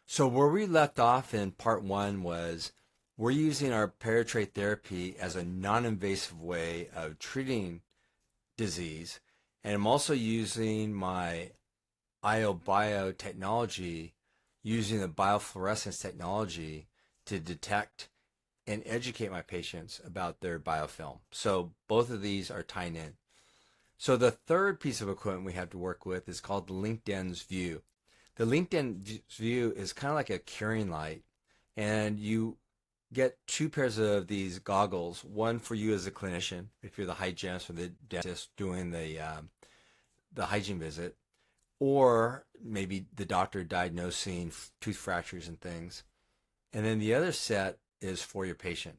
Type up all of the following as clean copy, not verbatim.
So where we left off in part one was we're using our paratray therapy as a non-invasive way of treating disease. And I'm also using my IO technology, using the biofluorescence technology to detect and educate my patients about their biofilm. So both of these are tying in. So the third piece of equipment we have to work with is called the LinkedIn's View. The LinkedIn View is kind of like a curing light, and you get two pairs of these goggles, one for you as a clinician, if you're the hygienist or the dentist doing the hygiene visit, or maybe the doctor diagnosing tooth fractures and things. And then the other set is for your patient.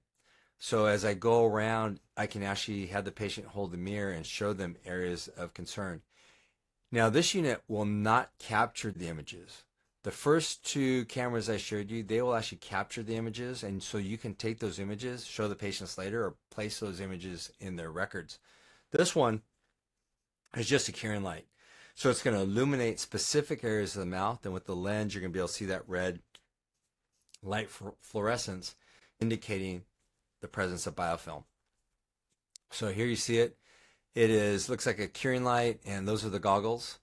So as I go around, I can actually have the patient hold the mirror and show them areas of concern. Now, this unit will not capture the images. The first two cameras I showed you, they will actually capture the images, and so you can take those images, show the patients later, or place those images in their records. This one is just a curing light. So it's going to illuminate specific areas of the mouth, and with the lens, you're going to be able to see that red light fluorescence indicating the presence of biofilm. So here you see it. It is looks like a curing light, and those are the goggles.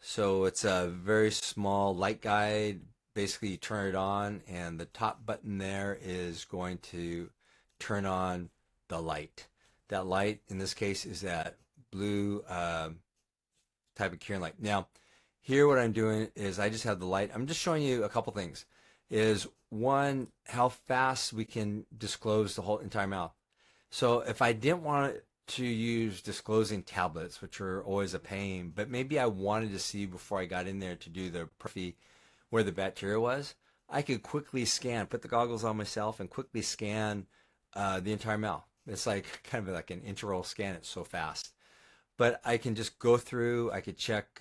So it's a very small light guide. Basically, you turn it on, and the top button there is going to turn on the light. That light, in this case, is that blue type of curing light. Now, here what I'm doing is I just have the light. I'm just showing you a couple things. Is one, how fast we can disclose the whole entire mouth. So if I didn't want to use disclosing tablets, which are always a pain, but maybe I wanted to see before I got in there to do the perfy where the bacteria was, I could quickly scan, put the goggles on myself and quickly scan the entire mouth. It's like kind of like an intraoral scan. It's so fast. But I can just go through, I could check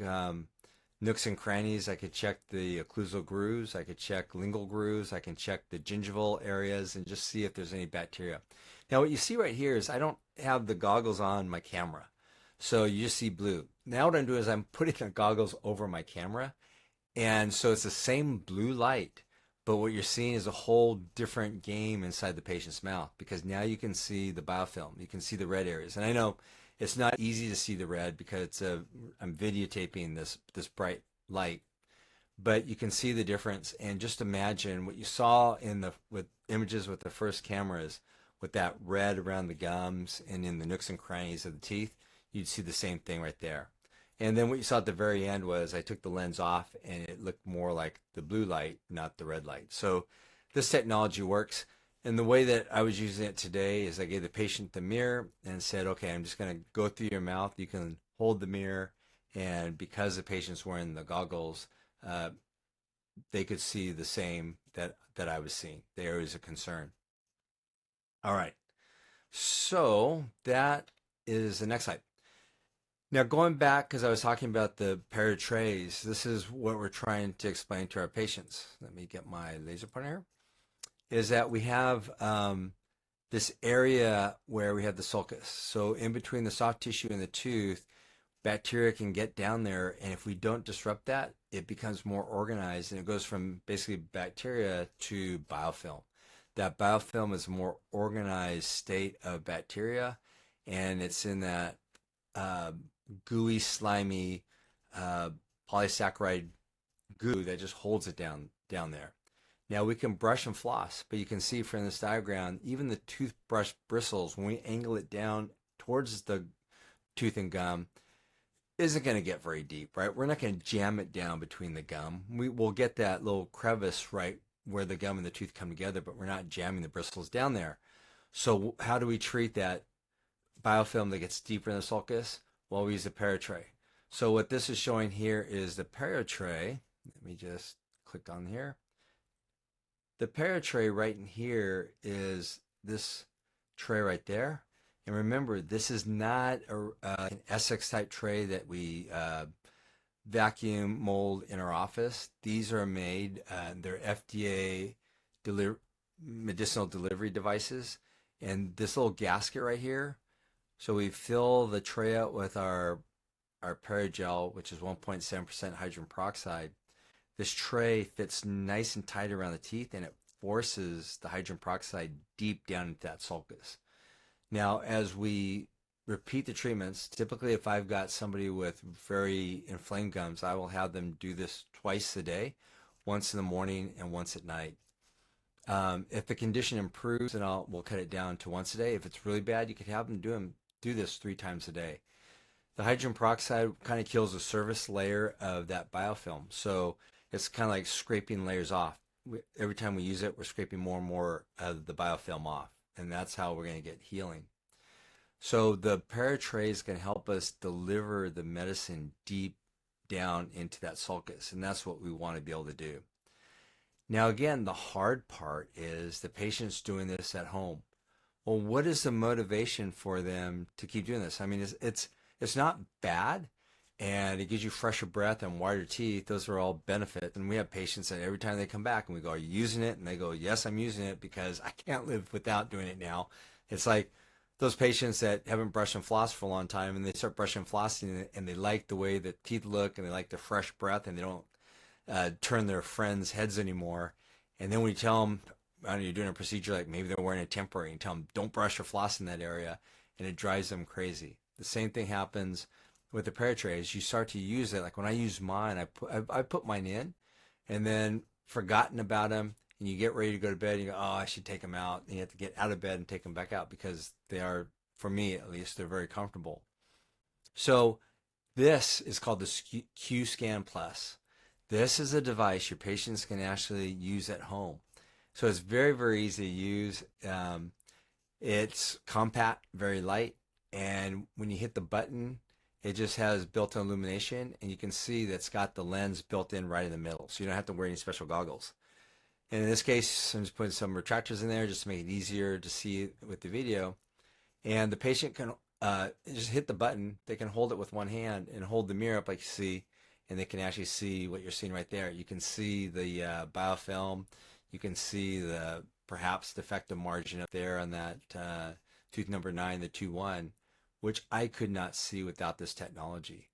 nooks and crannies. I could check the occlusal grooves. I could check lingual grooves. I can check the gingival areas and just see if there's any bacteria. Now, what you see right here is I don't have the goggles on my camera. So you just see blue. Now what I'm doing is I'm putting the goggles over my camera. And so it's the same blue light, but what you're seeing is a whole different game inside the patient's mouth because now you can see the biofilm. You can see the red areas. And I know it's not easy to see the red because I'm videotaping this bright light, but you can see the difference. And just imagine what you saw in the with images with the first cameras with that red around the gums and in the nooks and crannies of the teeth, you'd see the same thing right there. And then what you saw at the very end was I took the lens off and it looked more like the blue light, not the red light. So this technology works. And the way that I was using it today is I gave the patient the mirror and said, okay, I'm just going to go through your mouth. You can hold the mirror. And because the patient's wearing the goggles, they could see the same that I was seeing, the areas of concern. All right. So that is the next slide. Now going back, because I was talking about the paratrays, this is what we're trying to explain to our patients. Let me get my laser pointer here. Is that we have this area where we have the sulcus. So in between the soft tissue and the tooth, bacteria can get down there, and if we don't disrupt that, it becomes more organized, and it goes from basically bacteria to biofilm. That biofilm is a more organized state of bacteria, and it's in that gooey, slimy polysaccharide goo that just holds it down there. Now we can brush and floss, but you can see from this diagram, even the toothbrush bristles, when we angle it down towards the tooth and gum, isn't going to get very deep, right? We're not going to jam it down between the gum. We will get that little crevice right where the gum and the tooth come together, but we're not jamming the bristles down there. So how do we treat that biofilm that gets deeper in the sulcus? Well, we use the paratray. So what this is showing here is the paratray. Let me just click on here. The paratray right in here is this tray right there. And remember, this is not an Essex type tray that we vacuum mold in our office. These are made, they're FDA medicinal delivery devices. And this little gasket right here, so we fill the tray out with our paragel, which is 1.7% hydrogen peroxide. this tray fits nice and tight around the teeth, and it forces the hydrogen peroxide deep down into that sulcus. Now, as we repeat the treatments, typically if I've got somebody with very inflamed gums, I will have them do this twice a day, once in the morning and once at night. If the condition improves, then we'll cut it down to once a day. If it's really bad, you could have them do this 3 times a day. The hydrogen peroxide kind of kills the surface layer of that biofilm, so it's kind of like scraping layers off. Every time we use it, we're scraping more and more of the biofilm off, and that's how we're going to get healing. So the paratrays can help us deliver the medicine deep down into that sulcus, and that's what we want to be able to do. Now again, the hard part is the patient's doing this at home. Well, what is the motivation for them to keep doing this? I mean, it's not bad, and it gives you fresher breath and whiter teeth. Those are all benefits. And we have patients that every time they come back and we go, "Are you using it?" And they go, "Yes, I'm using it because I can't live without doing it now." It's like those patients that haven't brushed and flossed for a long time, and they start brushing and flossing, and they like the way the teeth look, and they like the fresh breath, and they don't turn their friends' heads anymore. And then when you tell them, I don't know, you're doing a procedure, like maybe they're wearing a temporary, and tell them, "Don't brush or floss in that area," and it drives them crazy. The same thing happens with the paratrays. You start to use it. Like when I use mine, I put mine in, and then forgotten about them, and you get ready to go to bed, and you go, "Oh, I should take them out," and you have to get out of bed and take them back out because they are, for me at least, they're very comfortable. So this is called the Q Scan Plus. This is a device your patients can actually use at home. So it's very, very easy to use. It's compact, very light, and when you hit the button, it just has built-in illumination, and you can see that's got the lens built in right in the middle, so you don't have to wear any special goggles. And in this case, I'm just putting some retractors in there just to make it easier to see with the video. And the patient can just hit the button. They can hold it with one hand and hold the mirror up like you see, and they can actually see what you're seeing right there. You can see the biofilm. You can see the perhaps defective margin up there on that tooth number 9, the 2-1, which I could not see without this technology.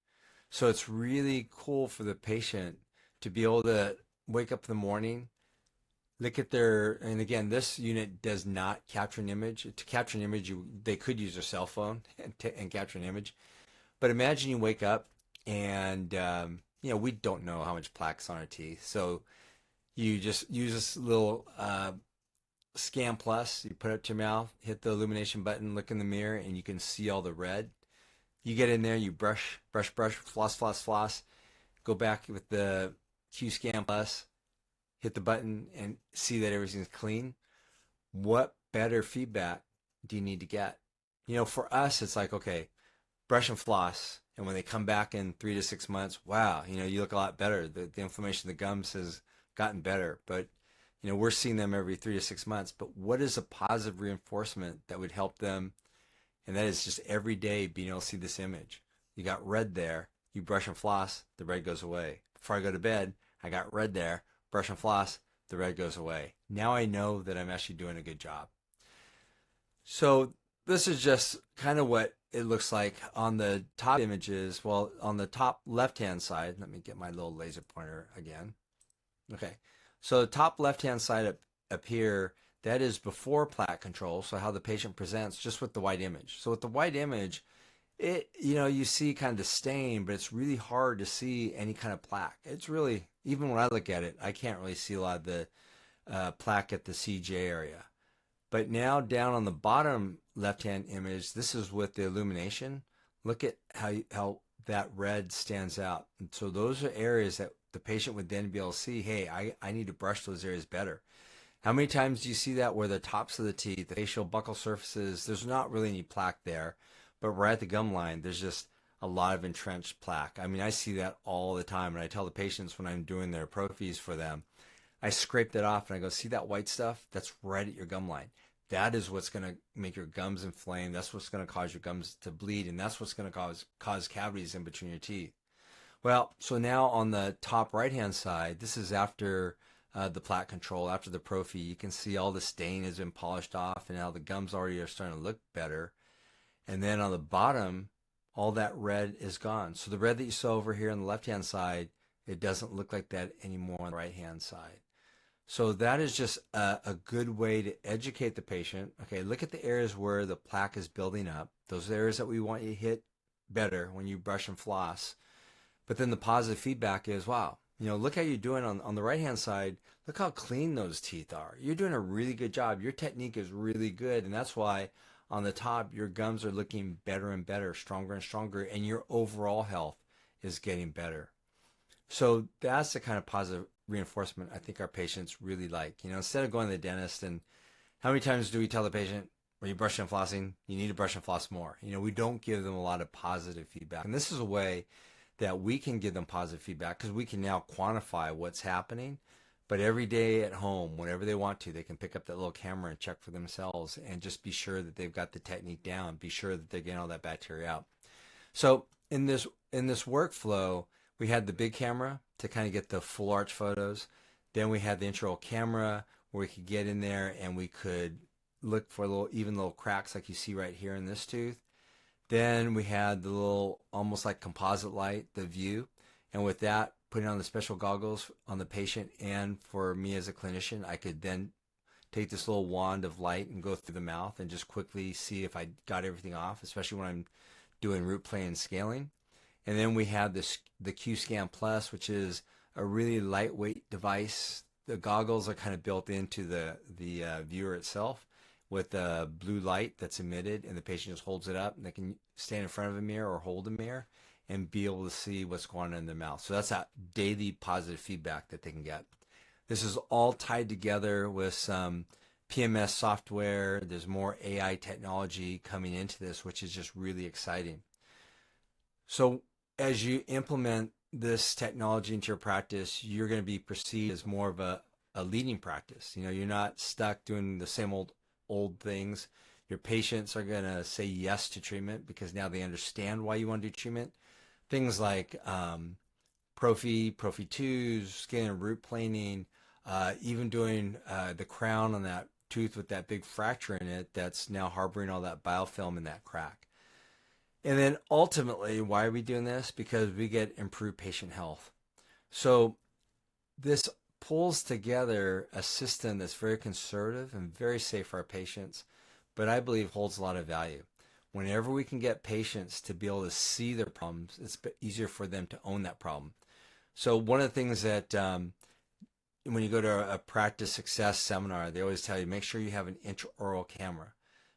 So it's really cool for the patient to be able to wake up in the morning, look at their, and again, this unit does not capture an image. To capture an image, they could use their cell phone and capture an image. But imagine you wake up and, we don't know how much plaque's on our teeth. So you just use this little Scan Plus, you put it to your mouth, hit the illumination button, look in the mirror, and you can see all the red. You get in there, you brush, floss, go back with the Q Scan Plus, hit the button, and see that everything's clean. What better feedback do you need to get? For us, it's like, okay, brush and floss, and when they come back in 3 to 6 months, wow, you look a lot better. The inflammation of the gums has gotten better, but we're seeing them every 3 to 6 months. But what is a positive reinforcement that would help them? And that is just every day being able to see this image. You got red there, you brush and floss, the red goes away. Before I go to bed, I got red there, brush and floss, the red goes away. Now I know that I'm actually doing a good job. So this is just kind of what it looks like on the top images. Well, on the top left-hand side, let me get my little laser pointer again. Okay, so the top left-hand side up here, that is before plaque control, so how the patient presents just with the white image. So with the white image, you see kind of the stain, but it's really hard to see any kind of plaque. It's really, even when I look at it, I can't really see a lot of the plaque at the CJ area. But now down on the bottom left-hand image, this is with the illumination. Look at how that red stands out. And so those are areas that the patient would then be able to see, hey, I need to brush those areas better. How many times do you see that where the tops of the teeth, the facial buccal surfaces, there's not really any plaque there, but right at the gum line, there's just a lot of entrenched plaque. I mean, I see that all the time, and I tell the patients when I'm doing their prophies for them, I scrape that off and I go, see that white stuff? That's right at your gum line. That is what's going to make your gums inflame. That's what's going to cause your gums to bleed, and that's what's going to cause cavities in between your teeth. Well, so now on the top right-hand side, this is after the plaque control, after the prophy. You can see all the stain has been polished off, and now the gums already are starting to look better. And then on the bottom, all that red is gone. So the red that you saw over here on the left-hand side It doesn't look like that anymore on the right-hand side. So that is just a good way to educate the patient. Okay, look at the areas where the plaque is building up. Those areas that we want you to hit better when you brush and floss. But then the positive feedback is, wow, look how you're doing on the right-hand side. Look how clean those teeth are. You're doing a really good job. Your technique is really good. And that's why on the top, your gums are looking better and better, stronger and stronger, and your overall health is getting better. So that's the kind of positive reinforcement I think our patients really like. Instead of going to the dentist, and how many times do we tell the patient, when you brush and flossing, you need to brush and floss more? We don't give them a lot of positive feedback. And this is a way that we can give them positive feedback because we can now quantify what's happening. But every day at home, whenever they want to, they can pick up that little camera and check for themselves and just be sure that they've got the technique down, be sure that they're getting all that bacteria out. So in this workflow, we had the big camera to kind of get the full arch photos. Then we had the intraoral camera where we could get in there and we could look for little cracks like you see right here in this tooth. Then we had the little, almost like composite light, the view. And with that, putting on the special goggles on the patient and for me as a clinician, I could then take this little wand of light and go through the mouth and just quickly see if I got everything off, especially when I'm doing root plane and scaling. And then we have the Q-Scan Plus, which is a really lightweight device. The goggles are kind of built into the viewer itself with a blue light that's emitted, and the patient just holds it up, and they can stand in front of a mirror or hold a mirror and be able to see what's going on in their mouth. So that's that daily positive feedback that they can get. This is all tied together with some PMS software. There's more AI technology coming into this, which is just really exciting. So as you implement this technology into your practice, you're going to be perceived as more of a leading practice. You're not stuck doing the same old things. Your patients are going to say yes to treatment because now they understand why you want to do treatment. Things like Prophy 2s, scaling and root planing, even doing the crown on that tooth with that big fracture in it that's now harboring all that biofilm in that crack. And then ultimately, why are we doing this? Because we get improved patient health. So this pulls together a system that's very conservative and very safe for our patients, but I believe holds a lot of value. Whenever we can get patients to be able to see their problems, it's easier for them to own that problem. So one of the things that when you go to a practice success seminar, they always tell you, make sure you have an intraoral camera.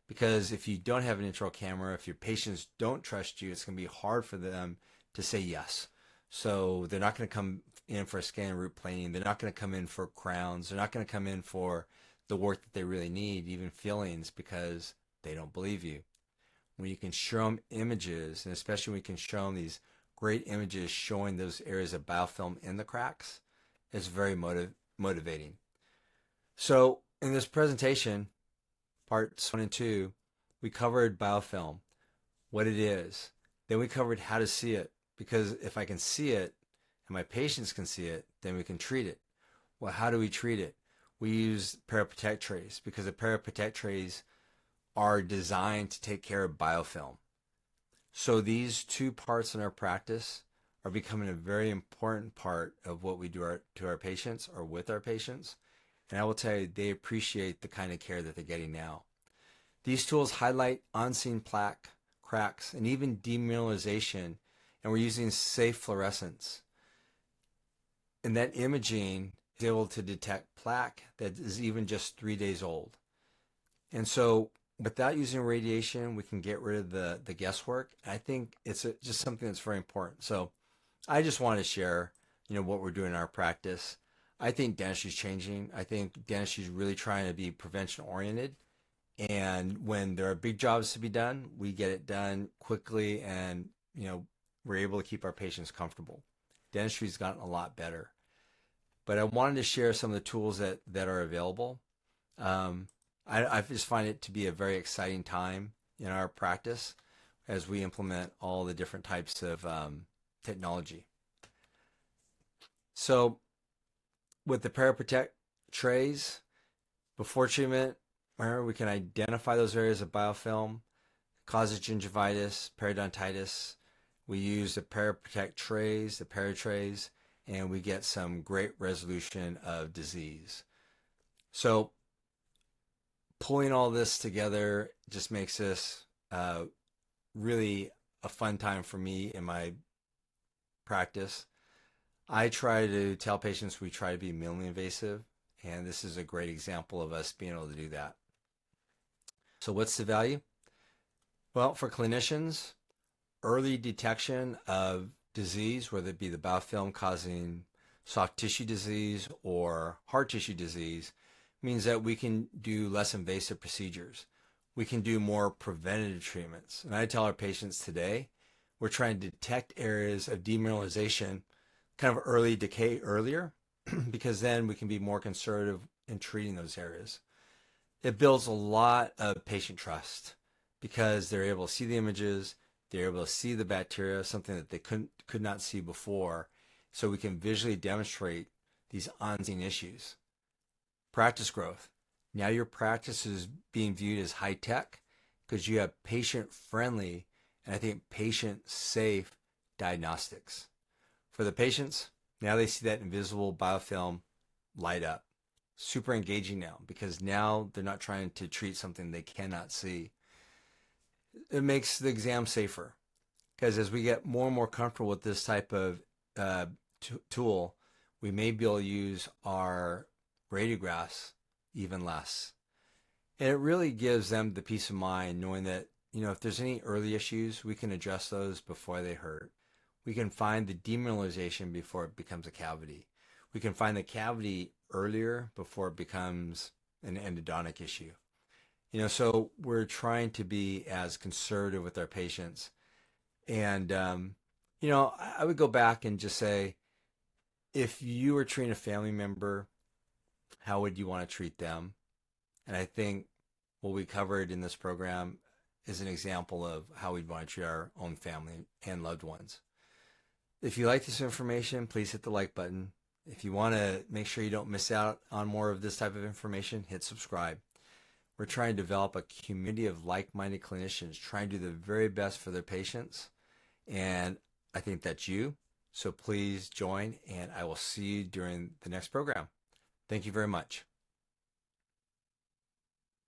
Because if you don't have an intraoral camera, if your patients don't trust you, it's going to be hard for them to say yes. So they're not going to come in for a scan and root planing. They're not going to come in for crowns. They're not going to come in for the work that they really need, even fillings, because they don't believe you. When you can show them images, and especially when you can show them these great images showing those areas of biofilm in the cracks, it's very motivating. So in this presentation, parts 1 and 2, we covered biofilm, what it is. Then we covered how to see it, because if I can see it and my patients can see it, then we can treat it. Well, how do we treat it? We use paratrays because the paratrays are designed to take care of biofilm. So these two parts in our practice are becoming a very important part of what we do to our patients or with our patients. And I will tell you, they appreciate the kind of care that they're getting now. These tools highlight unseen plaque, cracks, and even demineralization, and we're using safe fluorescence. And that imaging is able to detect plaque that is even just 3 days old. And so without using radiation, we can get rid of the guesswork. I think it's just something that's very important. So I just want to share, what we're doing in our practice. I think dentistry is changing. I think dentistry is really trying to be prevention oriented. And when there are big jobs to be done, we get it done quickly, and we're able to keep our patients comfortable. Dentistry's gotten a lot better. But I wanted to share some of the tools that are available. I just find it to be a very exciting time in our practice as we implement all the different types of technology. So with the ParaProtect trays, before treatment, we can identify those areas of biofilm, causes gingivitis, periodontitis. We use the ParaProtect trays, the paratrays, and we get some great resolution of disease. So pulling all this together just makes this really a fun time for me in my practice. I try to tell patients we try to be minimally invasive, and this is a great example of us being able to do that. So what's the value? Well, for clinicians, early detection of disease, whether it be the biofilm causing soft tissue disease or hard tissue disease, means that we can do less invasive procedures. We can do more preventative treatments. And I tell our patients today, we're trying to detect areas of demineralization, kind of early decay earlier, because then we can be more conservative in treating those areas. It builds a lot of patient trust because they're able to see the images, they're able to see the bacteria, something that they could not see before, so we can visually demonstrate these on-scene issues. Practice growth. Now your practice is being viewed as high-tech because you have patient-friendly and I think patient-safe diagnostics. For the patients, now they see that invisible biofilm light up. Super engaging now because now they're not trying to treat something they cannot see. It makes the exam safer because as we get more and more comfortable with this type of tool, we may be able to use our radiographs even less. And it really gives them the peace of mind knowing that, if there's any early issues, we can address those before they hurt. We can find the demineralization before it becomes a cavity. We can find the cavity earlier before it becomes an endodontic issue. So we're trying to be as conservative with our patients. And, I would go back and just say, if you were treating a family member, how would you want to treat them? And I think what we covered in this program is an example of how we'd want to treat our own family and loved ones. If you like this information, please hit the like button. If you want to make sure you don't miss out on more of this type of information, hit subscribe. We're trying to develop a community of like-minded clinicians trying to do the very best for their patients. And I think that's you. So please join, and I will see you during the next program. Thank you very much.